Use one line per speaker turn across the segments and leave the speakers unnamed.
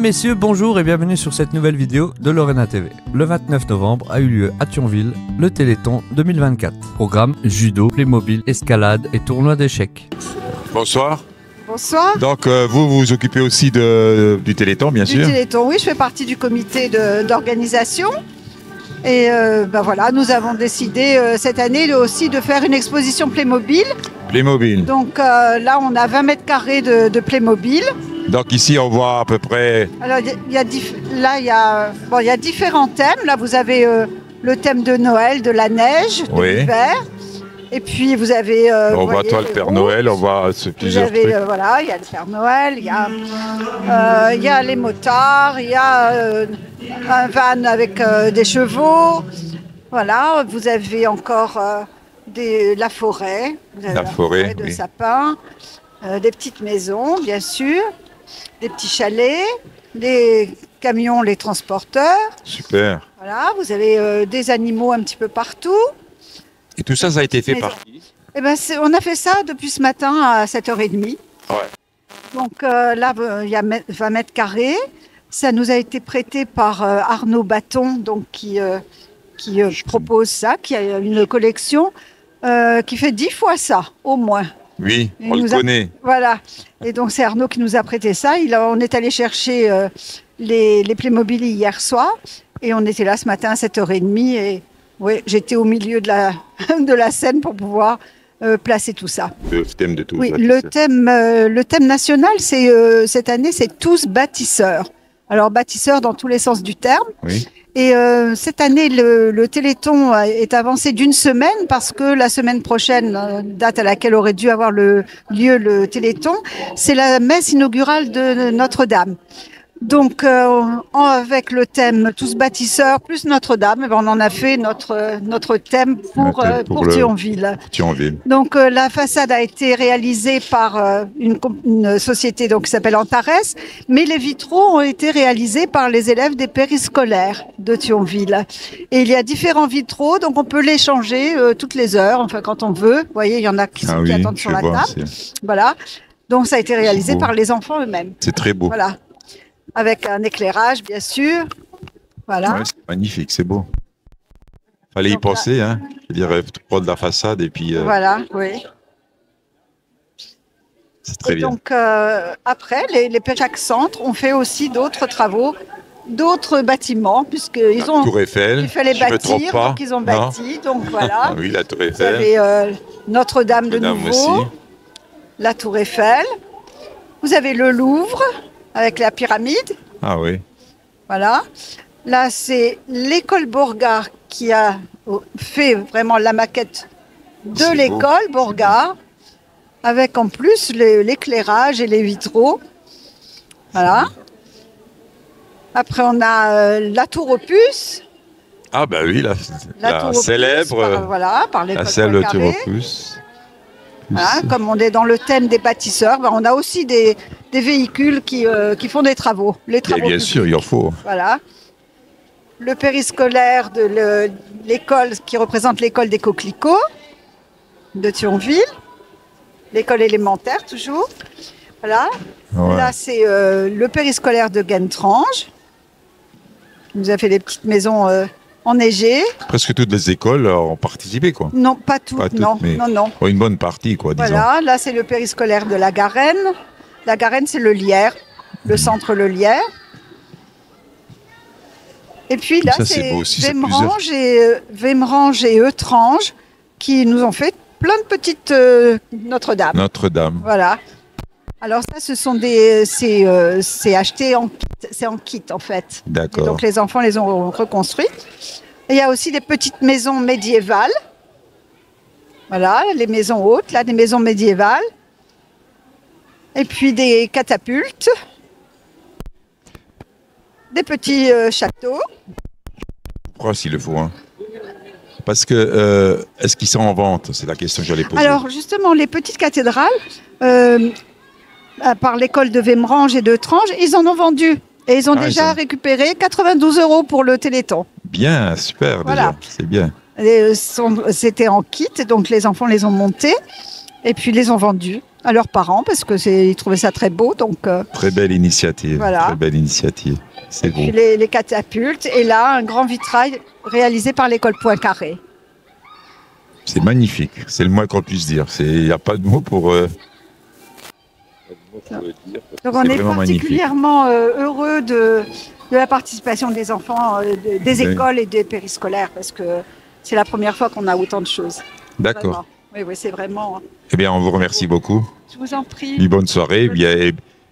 messieurs, bonjour et bienvenue sur cette nouvelle vidéo de Lorena TV. Le 29 novembre a eu lieu à Thionville le Téléthon 2024. Programme judo, Playmobil, escalade et tournoi d'échecs.
Bonsoir.
Bonsoir.
Donc vous vous occupez aussi du Téléthon, bien sûr.
Du Téléthon, oui, je fais partie du comité d'organisation. Et voilà, nous avons décidé cette année aussi de faire une exposition Playmobil.
Playmobil.
Donc là, on a 20 mètres carrés de Playmobil.
Donc ici, on voit à peu près...
Alors, il y a différents thèmes. Là, vous avez le thème de Noël, de la neige, de l'hiver. Et puis, vous avez...
on voit toi le Père Noël, on voit plusieurs trucs.
Voilà, il y a le Père Noël, il y a les motards, il y a un van avec des chevaux. Voilà, vous avez encore la forêt. Vous avez la forêt de sapins, des petites maisons, bien sûr. Des petits chalets, des camions, les transporteurs.
Super.
Voilà, vous avez des animaux un petit peu partout.
Et tout ça, ça a été fait par qui?
Eh ben, on a fait ça depuis ce matin à 7h30.
Ouais.
Donc là, il y a 20 mètres carrés. Ça nous a été prêté par Arnaud Bâton, donc qui propose ça, qui a une collection qui fait 10 fois ça, au moins.
Oui, on le connaît.
Voilà. Et donc, c'est Arnaud qui nous a prêté ça. On est allé chercher les Playmobil hier soir. Et on était là ce matin à 7h30. Et ouais, j'étais au milieu de la scène pour pouvoir placer tout ça.
Le thème de tout.
Oui, le thème national, cette année, c'est tous bâtisseurs. Alors, bâtisseurs dans tous les sens du terme.
Oui.
Et cette année, le Téléthon est avancé d'une semaine parce que la semaine prochaine, date à laquelle aurait dû avoir lieu le Téléthon, c'est la messe inaugurale de Notre-Dame. Donc, avec le thème Tous bâtisseurs plus Notre-Dame, on en a fait notre thème pour Thionville. Donc, la façade a été réalisée par une société qui s'appelle Antares, mais les vitraux ont été réalisés par les élèves des périscolaires de Thionville. Et il y a différents vitraux, donc on peut les changer toutes les heures, enfin quand on veut. Vous voyez, il y en a qui attendent sur la table. Voilà. Donc, ça a été réalisé par les enfants eux-mêmes.
C'est très beau.
Voilà. Avec un éclairage, bien sûr. Voilà.
Ouais, c'est magnifique, c'est beau. Fallait y penser, hein. Je veux dire, prendre la façade et puis...
Voilà, oui.
C'est très bien.
Donc, après, chaque centre ont fait aussi d'autres travaux, d'autres bâtiments, puisqu'ils ont...
Tour Eiffel,
il fallait bâtir, donc ils ont bâti. Donc, voilà.
Ah oui, la Tour Eiffel.
Vous avez Notre-Dame de nouveau,
aussi.
La Tour Eiffel. Vous avez le Louvre, avec la pyramide.
Ah oui.
Voilà. Là, c'est l'école Bourgard qui a fait vraiment la maquette de l'école Bourgard, avec en plus l'éclairage et les vitraux. Voilà. Après, on a la tour aux puces.
Ah bah oui, la célèbre.
Par l'école
la célèbre tour aux
Poincaré.
puces.
Voilà, comme on est dans le thème des bâtisseurs, on a aussi des véhicules qui font des travaux. Les travaux
bien sûr, il en faut.
Voilà. Le périscolaire de l'école qui représente l'école des coquelicots de Thionville. L'école élémentaire, toujours. Voilà. Ouais. Là, c'est le périscolaire de Guentrange. Il nous a fait des petites maisons enneigées.
Presque toutes les écoles ont participé, quoi.
Non, pas toutes, non.
Une bonne partie, quoi, disons.
Voilà, là, c'est le périscolaire de la Garenne. La Garenne, c'est le Lierre, le centre Le Lierre. Et puis là, c'est Vémerange et Eutrange qui nous ont fait plein de petites Notre-Dame.
Notre-Dame.
Voilà. Alors ça, c'est acheté en kit, c'est en kit en fait.
D'accord.
Et donc les enfants les ont reconstruites. Et il y a aussi des petites maisons médiévales. Voilà, les maisons hautes, là, des maisons médiévales. Et puis des catapultes. Des petits châteaux.
Pourquoi s'il le faut, hein? Parce que, est-ce qu'ils sont en vente? C'est la question que j'allais poser.
Alors justement, les petites cathédrales, par l'école de Vémerange et de Trange, ils en ont vendu. Et ils ont déjà récupéré 92 € pour le Téléthon.
Bien, super, voilà. Déjà, c'est bien.
C'était en kit, donc les enfants les ont montés et puis les ont vendus. à leurs parents parce que ils trouvaient ça très beau. Donc,
Très belle initiative.
Voilà.
Très belle initiative. C'est beau.
puis les catapultes. Et là, un grand vitrail réalisé par l'école Poincaré.
C'est magnifique. C'est le moins qu'on puisse dire. Il n'y a pas de mots pour.
Donc on est particulièrement heureux de la participation des enfants, des écoles et des périscolaires parce que c'est la première fois qu'on a autant de choses.
D'accord.
Vraiment. Oui, oui, c'est vraiment.
Eh bien, on vous remercie beaucoup.
Je vous en prie.
Une bonne soirée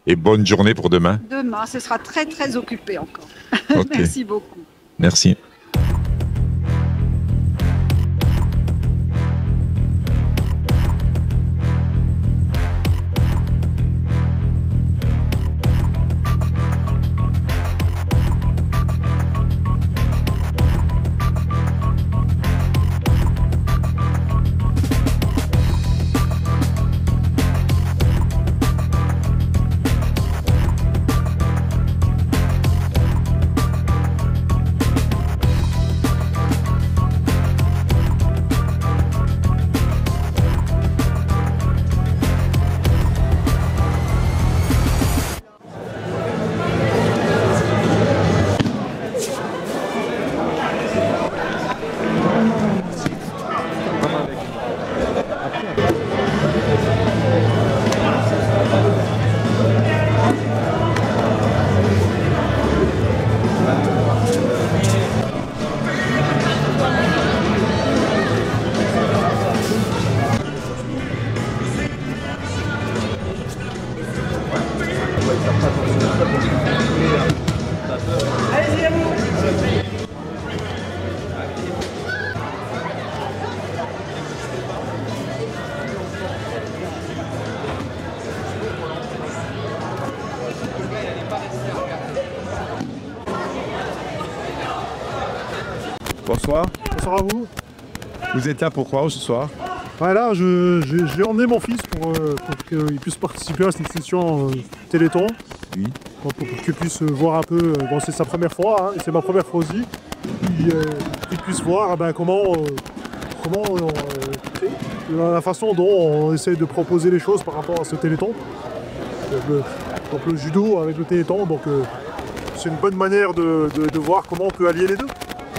et bonne journée pour demain.
Demain, ce sera très très occupé encore.
Ok.
Merci beaucoup.
Merci.
Bonsoir.
Bonsoir à vous.
Vous êtes là pourquoi ce soir?
Voilà, j'ai emmené mon fils pour qu'il puisse participer à cette session Téléthon.
Oui.
Pour qu'il puisse voir un peu, bon c'est sa première fois, hein, et c'est ma première fois aussi, qu'il puisse voir comment la façon dont on essaie de proposer les choses par rapport à ce Téléthon. Donc le judo avec le Téléthon, donc c'est une bonne manière de voir comment on peut allier les deux.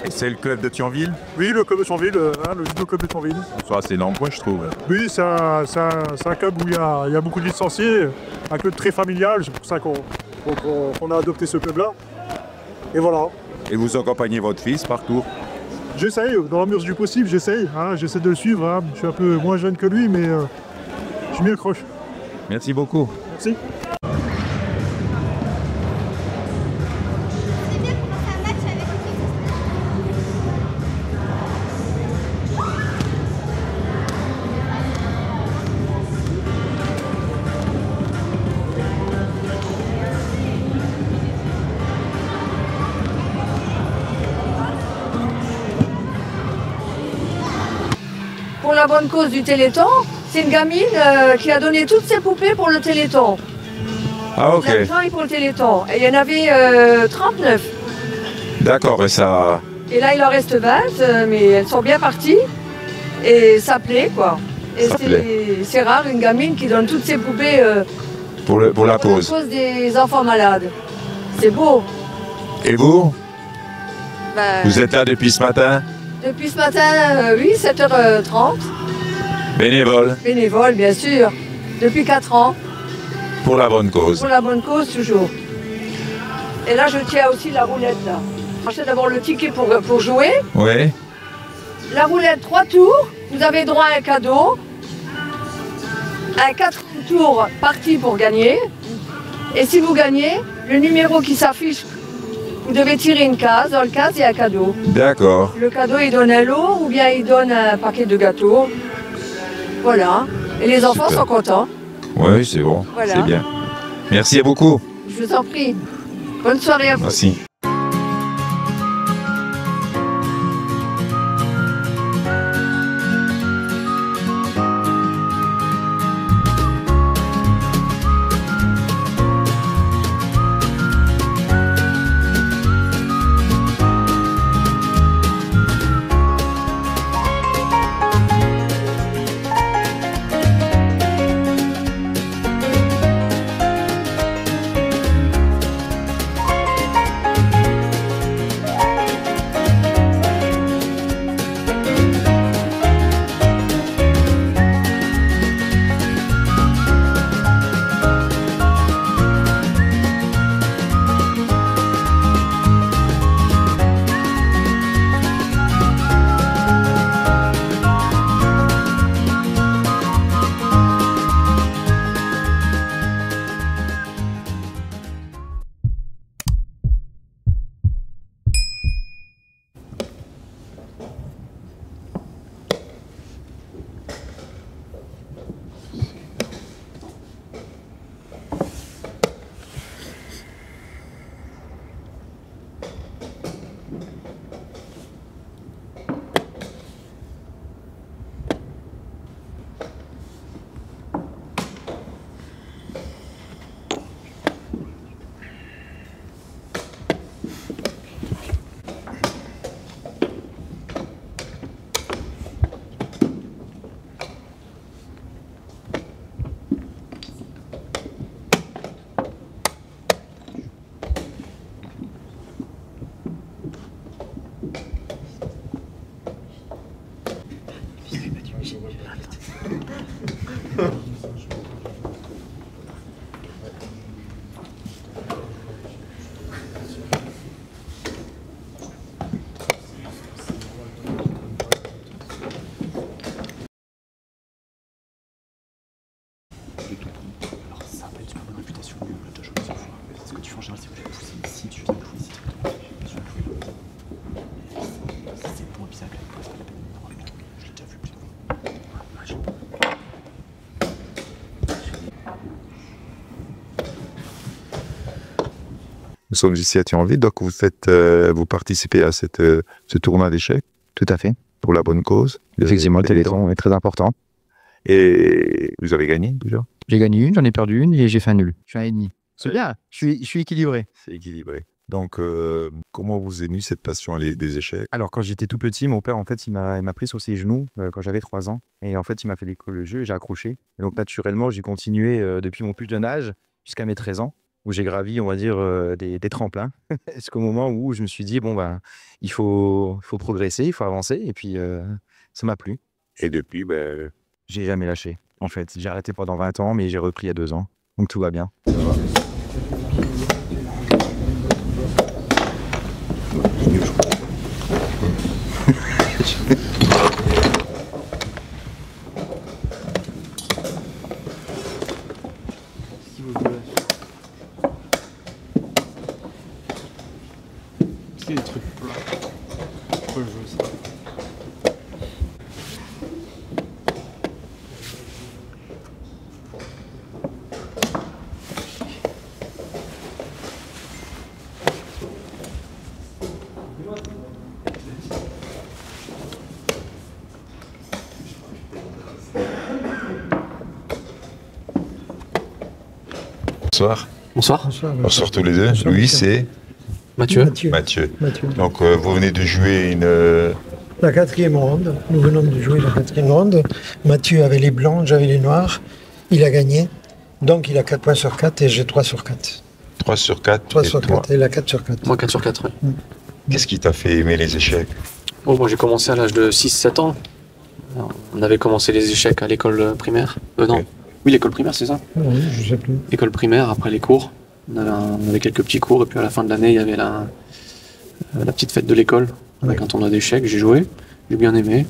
Et c'est le club de Thionville?
Oui, le club de Thionville, le judo club de Thionville.
Ça c'est l'emploi je trouve.
Oui, c'est un club où il y a beaucoup de licenciés, un club très familial, c'est pour ça qu'on a adopté ce club-là. Et voilà.
Et vous accompagnez votre fils partout?
J'essaye, dans la mesure du possible, j'essaye. Hein, j'essaie de le suivre, hein. Je suis un peu moins jeune que lui, mais je m'y accroche.
Merci beaucoup.
Merci.
Pour la bonne cause du Téléthon, c'est une gamine qui a donné toutes ses poupées pour le Téléthon.
Ah ok.
Elle travaille pour le Téléthon. Et il y en avait 39.
D'accord, et ça.
Et là, il en reste 20, mais elles sont bien parties. Et ça plaît, quoi. Et
Ça plaît.
c'est rare, une gamine qui donne toutes ses poupées
Pour la
pour la
pause.
cause des enfants malades. C'est beau.
Et vous?
Ben,
Vous êtes là depuis ce matin?
Depuis ce matin, oui, 7h30.
Bénévole,
Bénévole, bien sûr. Depuis 4 ans.
pour la bonne cause.
Pour la bonne cause, toujours. Et là, je tiens aussi la roulette, là. Achetez d'abord le ticket pour jouer.
Oui.
La roulette, 3 tours. Vous avez droit à un cadeau. Un 4 tours parti pour gagner. Et si vous gagnez, le numéro qui s'affiche, vous devez tirer une case. Dans le case, il y a un cadeau.
D'accord.
Le cadeau, il donne un lot ou bien il donne un paquet de gâteaux. Voilà. Et les enfants
Super.
sont contents.
Oui, c'est bon.
Voilà.
C'est bien. Merci beaucoup.
Je vous en prie. Bonne soirée à vous.
Merci. Nous sommes ici à Thionville, donc vous participez à ce tournoi d'échecs.
Tout à fait.
Pour la bonne cause.
Effectivement, le Téléthon est très important.
Et vous avez gagné déjà?
J'ai gagné une, j'en ai perdu une et j'ai fait un nul. Je suis un et demi. C'est bien, je suis équilibré.
C'est équilibré. Donc, comment vous est venue cette passion des échecs?
Alors, quand j'étais tout petit, mon père, en fait, il m'a pris sur ses genoux quand j'avais 3 ans. Et en fait, il m'a fait découvrir le jeu et j'ai accroché. Et donc, naturellement, j'ai continué depuis mon plus jeune âge jusqu'à mes 13 ans, où j'ai gravi, on va dire, des tremplins. Jusqu'au moment où je me suis dit, bon, ben, il faut progresser, il faut avancer. Et puis, ça m'a plu.
Et depuis,
J'ai jamais lâché. En fait, j'ai arrêté pendant 20 ans, mais j'ai repris il y a 2 ans. Donc, tout va bien.
Est-ce qu'il y a des trucs plats? Pourquoi je veux ça?
Bonsoir.
Bonsoir.
Bonsoir tous les deux. Louis, c'est
Mathieu.
Mathieu. Donc, vous venez de jouer
la 4e ronde. Nous venons de jouer la 4e ronde. Mathieu avait les blancs, j'avais les noirs. Il a gagné. Donc, il a 4 points sur 4 et j'ai 3 sur 4.
3 sur 4.
3 sur 4 et la 4 sur 4.
Moi, 4 sur 4, oui.
Qu'est-ce qui t'a fait aimer les échecs?
Oh, moi, j'ai commencé à l'âge de 6-7 ans. Alors, on avait commencé les échecs à l'école primaire. Non.
Oui.
Oui, l'école primaire, c'est ça?
Oui, je sais plus.
L'école primaire, après les cours. On avait quelques petits cours et puis à la fin de l'année, il y avait la petite fête de l'école avec un tournoi d'échecs. J'ai joué, j'ai bien aimé.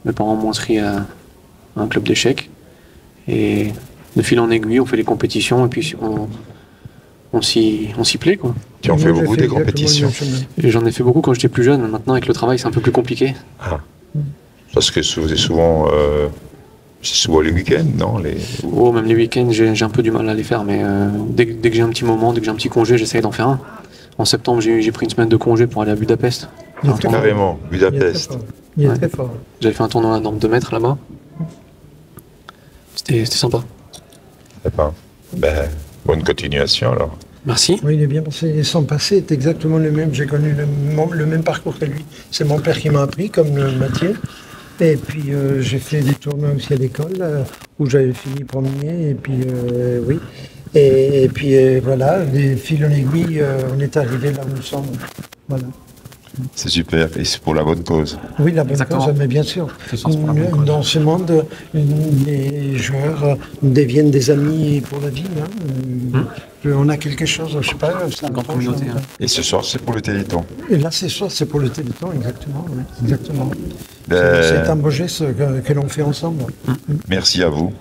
Mes parents m'ont inscrit à un club d'échecs. Et de fil en aiguille, on fait les compétitions et puis on s'y plaît, quoi.
Tu en fais beaucoup des compétitions?
Et j'en ai fait beaucoup quand j'étais plus jeune. Maintenant, avec le travail, c'est un peu plus compliqué.
Ah. Parce que c'est souvent les week-ends, non?
Oh, même les week-ends, j'ai un peu du mal à les faire, mais dès que j'ai un petit moment, dès que j'ai un petit congé, j'essaye d'en faire un. En septembre, j'ai pris une semaine de congé pour aller à Budapest.
Carrément, Budapest.
Il est très fort.
J'avais fait un tournoi dans 2 mètres là-bas. C'était sympa.
Sympa. Bonne continuation alors.
Merci.
Oui, il est bien passé. Son passé est exactement le même. J'ai connu le même parcours que lui. C'est mon père qui m'a appris, comme Mathieu. Et puis j'ai fait des tournois aussi à l'école où j'avais fini premier. Et puis oui. Et puis voilà, des fils en aiguille, on est arrivé là où nous sommes. Voilà.
C'est super, et c'est pour la bonne cause.
Oui, la bonne cause, mais bien sûr. Dans ce monde, les joueurs deviennent des amis pour la vie. Hein. On a quelque chose, je sais pas.
C'est une grande communauté. Hein.
Et ce soir, c'est pour le Téléthon.
Et là, ce soir, c'est pour le Téléthon, exactement. Oui, exactement. C'est un beau geste que l'on fait ensemble.
Merci à vous.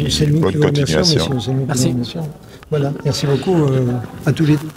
C'est nous
bonne
qui vous remercions,
continuation.
monsieur. Merci. Voilà, merci beaucoup à tous les deux.